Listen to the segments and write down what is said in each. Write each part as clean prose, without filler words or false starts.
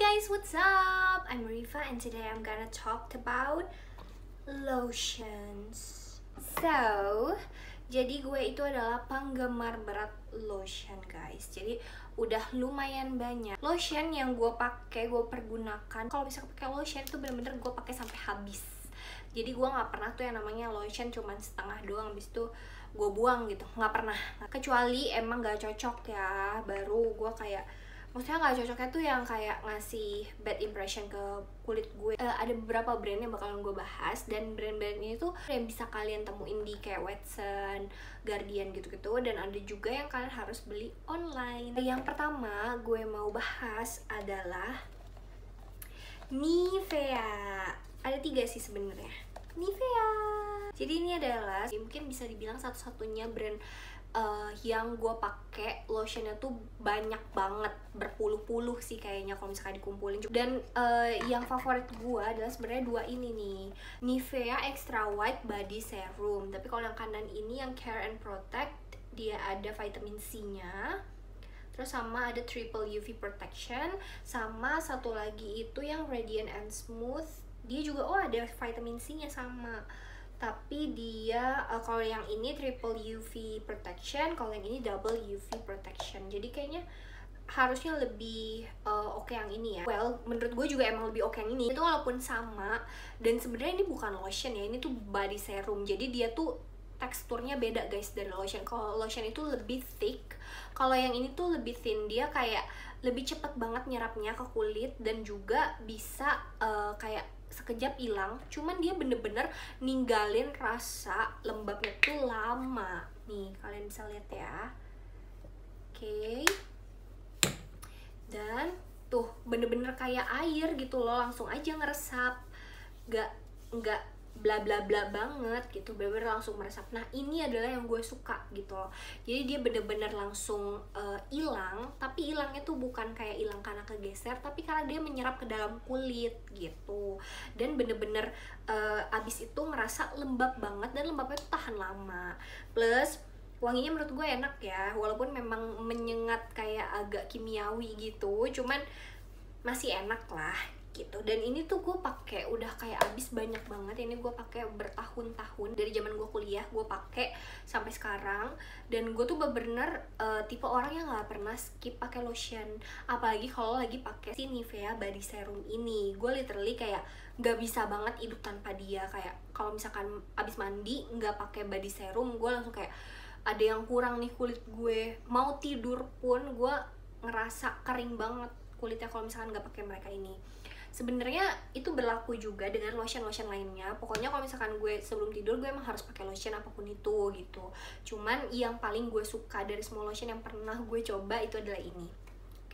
guys, what's up? I'm Riva and today I'm gonna talk about lotions. So, jadi gue itu adalah penggemar berat lotion guys. Jadi udah lumayan banyak lotion yang gue pakai, gue pergunakan. Kalau bisa pakai lotion itu bener-bener gue pakai sampai habis. Jadi gue nggak pernah tuh yang namanya lotion cuman setengah doang, habis itu gue buang gitu, nggak pernah. Kecuali emang nggak cocok ya, baru gue kayak maksudnya nggak cocoknya tuh yang kayak ngasih bad impression ke kulit gue. Ada beberapa brand yang bakalan gue bahas, dan brand-brand ini tuh yang bisa kalian temuin di kayak Watson, Guardian gitu-gitu, dan ada juga yang kalian harus beli online. Yang pertama gue mau bahas adalah Nivea. Ada 3 sih sebenarnya. Nivea. Jadi ini adalah mungkin bisa dibilang satu-satunya brand yang gue pakai lotionnya tuh banyak banget, berpuluh-puluh sih kayaknya kalau misalkan dikumpulin. Dan yang favorit gue adalah sebenarnya 2 ini nih, Nivea Extra White Body Serum. Tapi kalau yang kanan ini yang Care and Protect, dia ada vitamin C-nya, terus sama ada triple UV protection, sama satu lagi itu yang Radiant and Smooth, dia juga ada vitamin C-nya sama. Tapi dia kalau yang ini triple UV protection, kalau yang ini double UV protection. Jadi kayaknya harusnya lebih oke yang ini ya. Well, menurut gue juga emang lebih oke yang ini. Itu walaupun sama, dan sebenarnya ini bukan lotion ya, ini tuh body serum. Jadi dia tuh teksturnya beda guys dari lotion. Kalau lotion itu lebih thick, kalau yang ini tuh lebih thin. Dia kayak lebih cepet banget nyerapnya ke kulit, dan juga bisa kayak sekejap hilang, cuman dia bener-bener ninggalin rasa lembabnya tuh lama. Nih, kalian bisa lihat ya. Oke. Dan tuh bener-bener kayak air gitu loh, langsung aja ngeresap. Nggak bla bla bla banget gitu, bener-bener langsung meresap. Nah, ini adalah yang gue suka gitu loh. Jadi dia bener-bener langsung hilang, tapi hilangnya tuh bukan kayak hilang karena kegeser, tapi karena dia menyerap ke dalam kulit gitu. Dan bener-bener abis itu ngerasa lembab banget, dan lembabnya tuh tahan lama. Plus wanginya menurut gue enak ya, walaupun memang menyengat kayak agak kimiawi gitu, cuman masih enak lah gitu. Dan ini tuh gue pakai udah kayak abis banyak banget. Ini gue pakai bertahun-tahun, dari zaman gue kuliah gue pakai sampai sekarang. Dan gue tuh bener-bener tipe orang yang nggak pernah skip pakai lotion, apalagi kalau lagi pakai si Nivea body serum ini. Gue literally kayak nggak bisa banget hidup tanpa dia. Kayak kalau misalkan abis mandi nggak pakai body serum, gue langsung kayak ada yang kurang nih kulit gue. Mau tidur pun gue ngerasa kering banget kulitnya kalau misalkan nggak pakai mereka ini. Sebenarnya itu berlaku juga dengan lotion-lotion lainnya. Pokoknya kalau misalkan gue sebelum tidur, gue emang harus pakai lotion apapun itu gitu. Cuman yang paling gue suka dari semua lotion yang pernah gue coba itu adalah ini.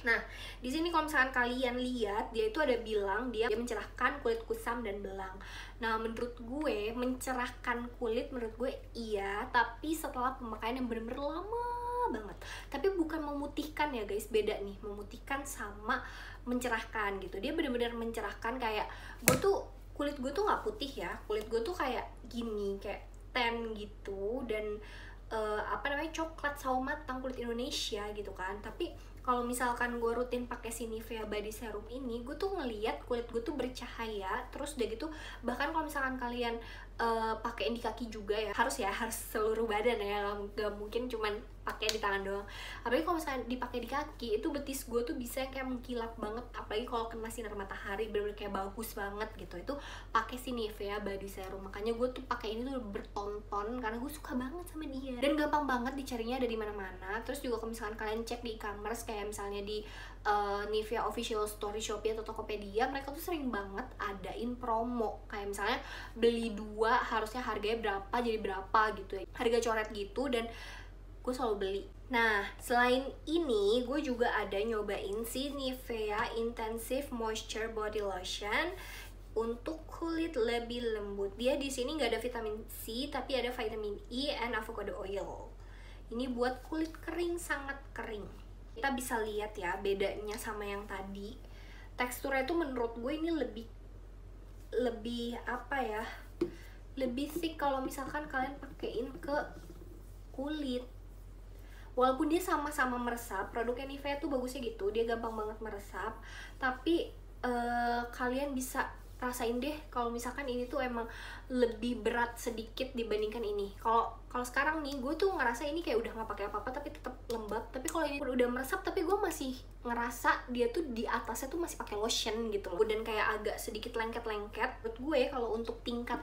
Nah, di sini kalau misalkan kalian lihat, dia itu ada bilang dia mencerahkan kulit kusam dan belang. Nah, menurut gue mencerahkan kulit, menurut gue iya, tapi setelah pemakaian yang bener-bener lama banget. Tapi bukan memutihkan ya guys, beda nih memutihkan sama mencerahkan gitu. Dia bener-bener mencerahkan, kayak gue tuh kulit gue tuh nggak putih ya, kulit gue tuh kayak gini, kayak tan gitu, dan coklat sawo matang kulit Indonesia gitu kan. Tapi kalau misalkan gue rutin pakai si Nivea body serum ini, gue tuh ngeliat kulit gue tuh bercahaya. Terus udah gitu, bahkan kalau misalkan kalian pakein di kaki juga ya, harus seluruh badan ya, gak mungkin cuman pakai di tangan doang. Apalagi kalau misalkan dipakai di kaki, itu betis gue tuh bisa kayak mengkilap banget, apalagi kalau kena sinar matahari, bener-bener kayak bagus banget gitu. Itu pakai si Nivea body serum. Makanya gue tuh pakai ini tuh bertonton, karena gue suka banget sama dia, dan gampang banget dicarinya, ada di mana-mana. Terus juga kalau misalkan kalian cek di e-commerce, kayak misalnya di Nivea official store Shopee atau Tokopedia, mereka tuh sering banget adain promo, kayak misalnya beli 2 harusnya harganya berapa jadi berapa gitu ya, harga coret gitu, dan gue selalu beli. Nah, selain ini gue juga ada nyobain si Nivea Intensive Moisture Body Lotion untuk kulit lebih lembut. Dia di sini nggak ada vitamin C, tapi ada vitamin E and avocado oil. Ini buat kulit kering, sangat kering. Kita bisa lihat ya bedanya sama yang tadi. Teksturnya itu menurut gue ini lebih apa ya? Lebih thick kalau misalkan kalian pakein ke kulit. walaupun dia sama-sama meresap, produknya Nivea tuh bagusnya gitu, dia gampang banget meresap, tapi kalian bisa rasain deh kalau misalkan ini tuh emang lebih berat sedikit dibandingkan ini. Kalau sekarang nih gue tuh ngerasa ini kayak udah nggak pakai apa-apa tapi tetap lembab, tapi kalau ini udah meresap tapi gue masih ngerasa dia tuh di atasnya tuh masih pakai lotion gitu loh, dan kayak agak sedikit lengket-lengket. Menurut gue kalau untuk tingkat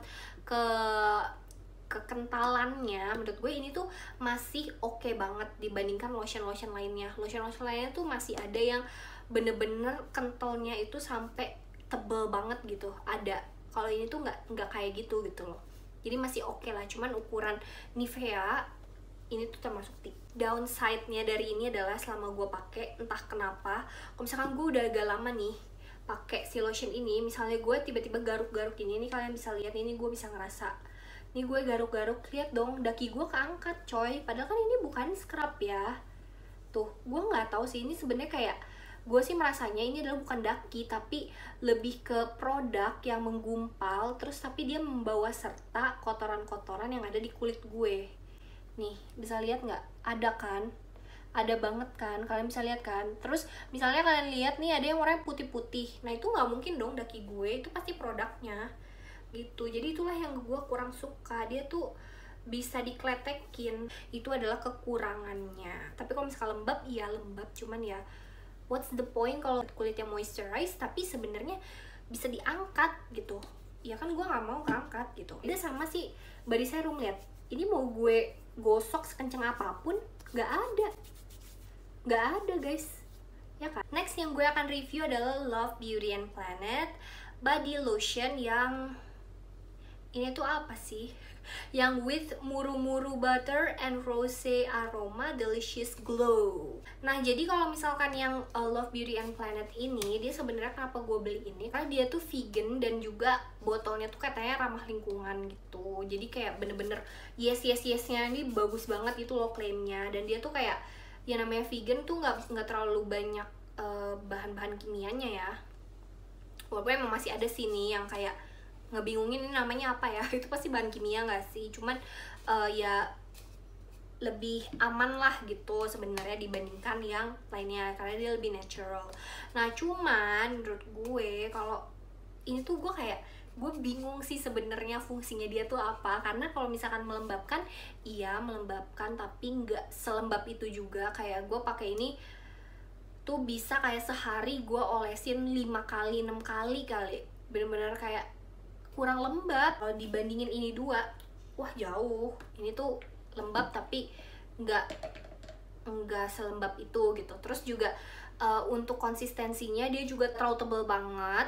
kekentalannya, menurut gue ini tuh masih oke banget dibandingkan lotion-lotion lainnya. Lotion-lotion lainnya tuh masih ada yang bener-bener kentalnya itu sampai tebel banget gitu, ada. Kalau ini tuh nggak kayak gitu loh, jadi masih oke lah. Cuman ukuran Nivea ini tuh termasuk downside-nya dari ini adalah selama gue pakai, entah kenapa kalau misalkan gue udah agak lama nih pakai si lotion ini, misalnya gue tiba-tiba garuk-garuk ini kalian bisa lihat ini, gue bisa ngerasa nih gue garuk-garuk, lihat dong daki gue keangkat coy, padahal kan ini bukan scrub ya. Tuh, gue nggak tahu sih ini sebenarnya kayak, gue sih merasanya ini adalah bukan daki tapi lebih ke produk yang menggumpal terus tapi dia membawa serta kotoran-kotoran yang ada di kulit gue. Nih bisa lihat nggak, ada kan, ada banget kan, kalian bisa lihat kan. Terus misalnya kalian lihat nih ada yang warnanya putih-putih, nah itu nggak mungkin dong daki gue, itu pasti produknya gitu. Jadi itulah yang gue kurang suka, dia tuh bisa dikletekin, itu adalah kekurangannya. Tapi kalau misalnya lembab, iya lembab, cuman ya what's the point kalau kulit yang moisturize tapi sebenarnya bisa diangkat gitu ya kan, gue nggak mau keangkat gitu. Ini sama sih body serum, lihat ini mau gue gosok sekenceng apapun nggak ada guys, ya kan. Next yang gue akan review adalah Love Beauty and Planet body lotion yang ini tuh apa sih, yang with muru-muru butter and rose aroma delicious glow. Nah jadi kalau misalkan yang Love Beauty and Planet ini, dia sebenarnya kenapa gue beli ini karena dia tuh vegan dan juga botolnya tuh katanya ramah lingkungan gitu. Jadi kayak bener-bener yes-nya ini bagus banget itu loh klaimnya. Dan dia tuh kayak ya namanya vegan tuh nggak terlalu banyak bahan-bahan kimianya ya, walaupun emang masih ada sini yang kayak ngebingungin ini namanya apa ya, itu pasti bahan kimia nggak sih, cuman ya lebih aman lah gitu sebenarnya dibandingkan yang lainnya karena dia lebih natural. Nah cuman menurut gue kalau ini tuh gue bingung sih sebenarnya fungsinya dia tuh apa, karena kalau misalkan melembabkan, iya melembabkan tapi nggak selembab itu juga. Kayak gue pakai ini tuh bisa kayak sehari gue olesin 5 kali 6 kali kali, bener-bener kayak kurang lembab. Kalau dibandingin ini dua, wah jauh. Ini tuh lembab tapi nggak selembab itu gitu. Terus juga untuk konsistensinya dia juga terlalu tebel banget.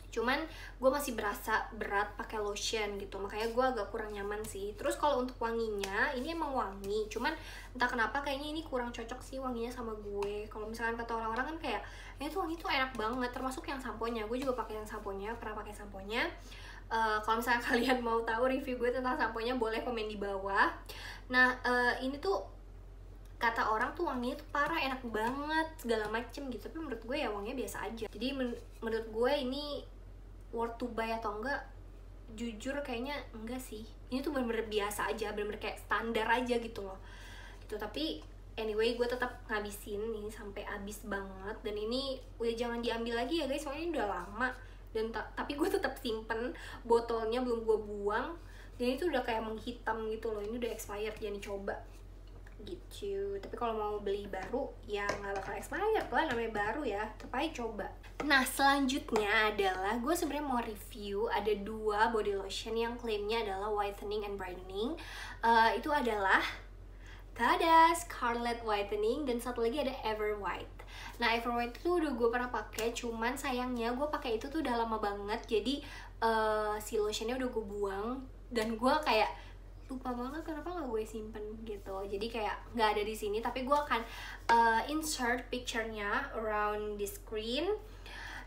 Cuman gue masih berasa berat pakai lotion gitu, makanya gue agak kurang nyaman sih. Terus kalau untuk wanginya, ini emang wangi, cuman entah kenapa kayaknya ini kurang cocok sih wanginya sama gue. Kalau misalkan kata orang-orang kan kayak ini tuh wangi tuh enak banget, termasuk yang samponya. Gue juga pakai yang samponya, pernah pakai samponya. Kalau misalnya kalian mau tahu review gue tentang samponya, boleh komen di bawah. Nah ini tuh kata orang tuh wanginya tuh parah enak banget segala macem gitu, tapi menurut gue ya wanginya biasa aja. Jadi menurut gue ini worth to buy atau enggak, jujur kayaknya enggak sih. Ini tuh bener-bener biasa aja, bener-bener kayak standar aja gitu loh gitu. Tapi anyway gue tetap ngabisin ini sampai habis banget. Dan ini udah jangan diambil lagi ya guys, soalnya ini udah lama. Dan tapi gue tetap simpen botolnya, belum gue buang. Dan itu udah kayak menghitam gitu loh, ini udah expired, jangan dicoba gitu. Tapi kalau mau beli baru ya nggak bakal expired lah, namanya baru ya, tapi coba. Nah selanjutnya adalah gue sebenarnya mau review ada 2 body lotion yang klaimnya adalah whitening and brightening. Itu adalah tada, Scarlet Whitening, dan satu lagi ada Ever White. Nah Ever White itu udah gue pernah pakai, cuman sayangnya gue pakai itu tuh udah lama banget, jadi si lotionnya udah gue buang. Dan gue kayak lupa banget kenapa nggak gue simpen gitu, jadi kayak nggak ada di sini. Tapi gue akan insert picture-nya around the screen,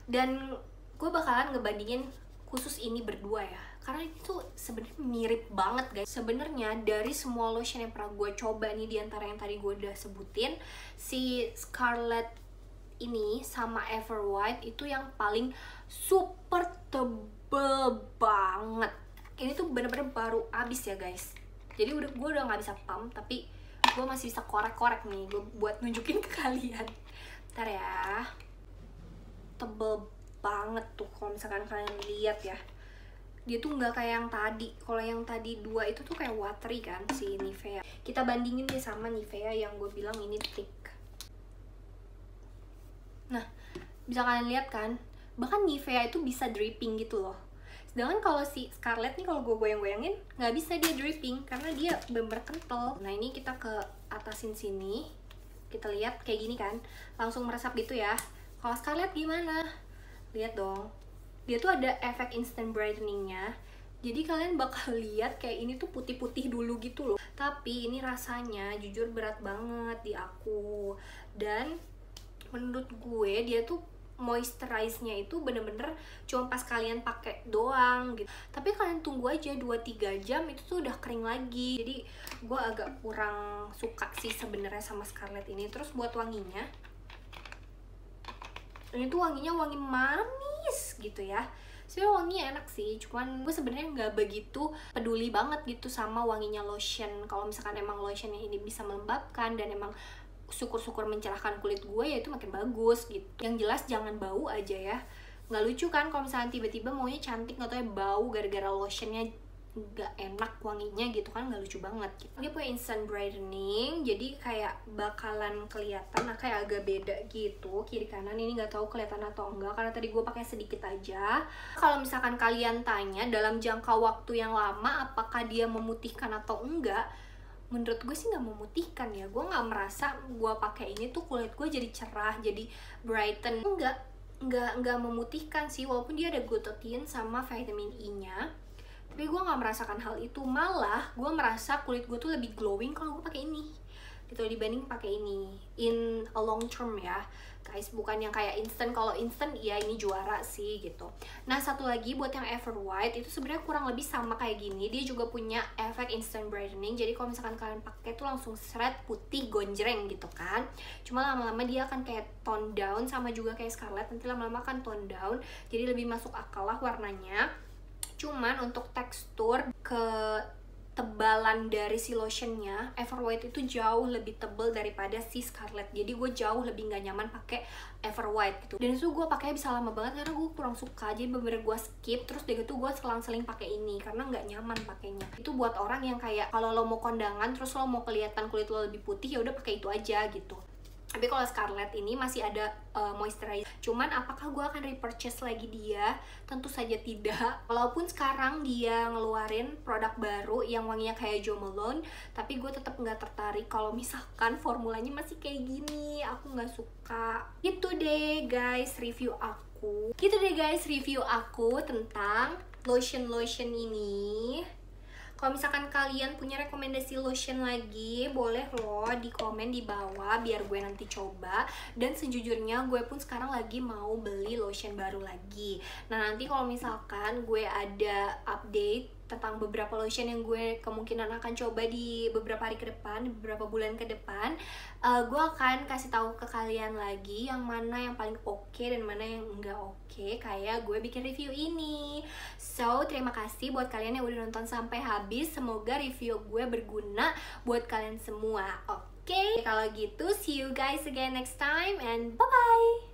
dan gue bakalan ngebandingin khusus ini berdua ya, karena itu sebenarnya mirip banget guys. Sebenarnya dari semua lotion yang pernah gue coba nih, diantara yang tadi gue udah sebutin, si Scarlet ini sama Ever White itu yang paling super tebel banget. Ini tuh bener-bener baru abis ya guys, jadi gue udah nggak bisa pump, tapi gue masih bisa korek-korek nih, gue buat nunjukin ke kalian. Bentar ya. Tebel banget tuh kalau misalkan kalian lihat ya. Dia tuh nggak kayak yang tadi. Kalau yang tadi 2 itu tuh kayak watery kan si Nivea. Kita bandingin deh sama Nivea yang gue bilang ini thick. Nah, bisa kalian lihat kan, bahkan Nivea itu bisa dripping gitu loh. Sedangkan kalau si Scarlett nih, kalau gue goyang-goyangin nggak bisa dia dripping karena dia bener-bener kental. Nah ini kita ke atasin sini, kita lihat kayak gini kan, langsung meresap gitu ya. Kalau Scarlett gimana? Lihat dong, dia tuh ada efek instant brightening-nya. Jadi kalian bakal lihat kayak ini tuh putih-putih dulu gitu loh. Tapi ini rasanya jujur berat banget di aku. Dan menurut gue dia tuh moisturize-nya itu bener-bener cuma pas kalian pakai doang gitu. Tapi kalian tunggu aja 2-3 jam itu tuh udah kering lagi. Jadi gue agak kurang suka sih sebenarnya sama Scarlett ini. Terus buat wanginya, ini tuh wanginya wangi manis gitu ya. Sebenarnya wanginya enak sih, cuman gue sebenarnya nggak begitu peduli banget gitu sama wanginya lotion. Kalau misalkan emang lotionnya ini bisa melembabkan dan emang syukur-syukur mencerahkan kulit gue, ya itu makin bagus gitu. Yang jelas jangan bau aja ya. Nggak lucu kan kalau misalnya tiba-tiba maunya cantik nggak tahu ya bau gara-gara lotionnya nggak enak wanginya gitu kan, nggak lucu banget gitu. Dia punya instant brightening, jadi kayak bakalan kelihatan kayak agak beda gitu kiri kanan. Ini nggak tahu kelihatan atau enggak karena tadi gue pakai sedikit aja. Kalau misalkan kalian tanya dalam jangka waktu yang lama apakah dia memutihkan atau enggak, menurut gue sih nggak memutihkan ya. Gue nggak merasa gue pakai ini tuh kulit gue jadi cerah, jadi brighten. Nggak memutihkan sih, walaupun dia ada glutathione sama vitamin E-nya. Tapi gue nggak merasakan hal itu. Malah gue merasa kulit gue tuh lebih glowing kalau gue pakai ini gitu dibanding pakai ini in a long term ya guys, bukan yang kayak instant. Kalau instant ya ini juara sih gitu. Nah satu lagi buat yang Ever White itu sebenarnya kurang lebih sama kayak gini, dia juga punya efek instant brightening. Jadi kalau misalkan kalian pakai tuh langsung seret putih gonjreng gitu kan. Cuma lama-lama dia akan kayak tone down, sama juga kayak Scarlett nanti lama-lama akan tone down, jadi lebih masuk akal lah warnanya. Cuman untuk tekstur ketebalan dari si lotionnya, Ever White itu jauh lebih tebal daripada si Scarlett. Jadi gue jauh lebih nggak nyaman pakai Ever White gitu. Dan itu gue pakai bisa lama banget karena gue kurang suka. Jadi bener-bener gue skip. Terus dari itu gue selang-seling pakai ini karena nggak nyaman pakainya. Itu buat orang yang kayak kalau lo mau kondangan terus lo mau kelihatan kulit lo lebih putih, ya udah pakai itu aja gitu. Tapi kalau Scarlett ini masih ada moisturizer. Cuman apakah gue akan repurchase lagi dia? Tentu saja tidak. Walaupun sekarang dia ngeluarin produk baru yang wanginya kayak Jo Malone, tapi gue tetap nggak tertarik kalau misalkan formulanya masih kayak gini. Aku nggak suka. Gitu deh guys review aku. Gitu deh guys review aku tentang lotion-lotion ini. Kalau misalkan kalian punya rekomendasi lotion lagi, boleh loh di komen di bawah biar gue nanti coba. Dan sejujurnya gue pun sekarang lagi mau beli lotion baru lagi. Nah nanti kalau misalkan gue ada update tentang beberapa lotion yang gue kemungkinan akan coba di beberapa hari ke depan, beberapa bulan ke depan, gue akan kasih tahu ke kalian lagi yang mana yang paling oke dan mana yang enggak oke, kayak gue bikin review ini. So terima kasih buat kalian yang udah nonton sampai habis. Semoga review gue berguna buat kalian semua. Oke, kalau gitu see you guys again next time and bye bye.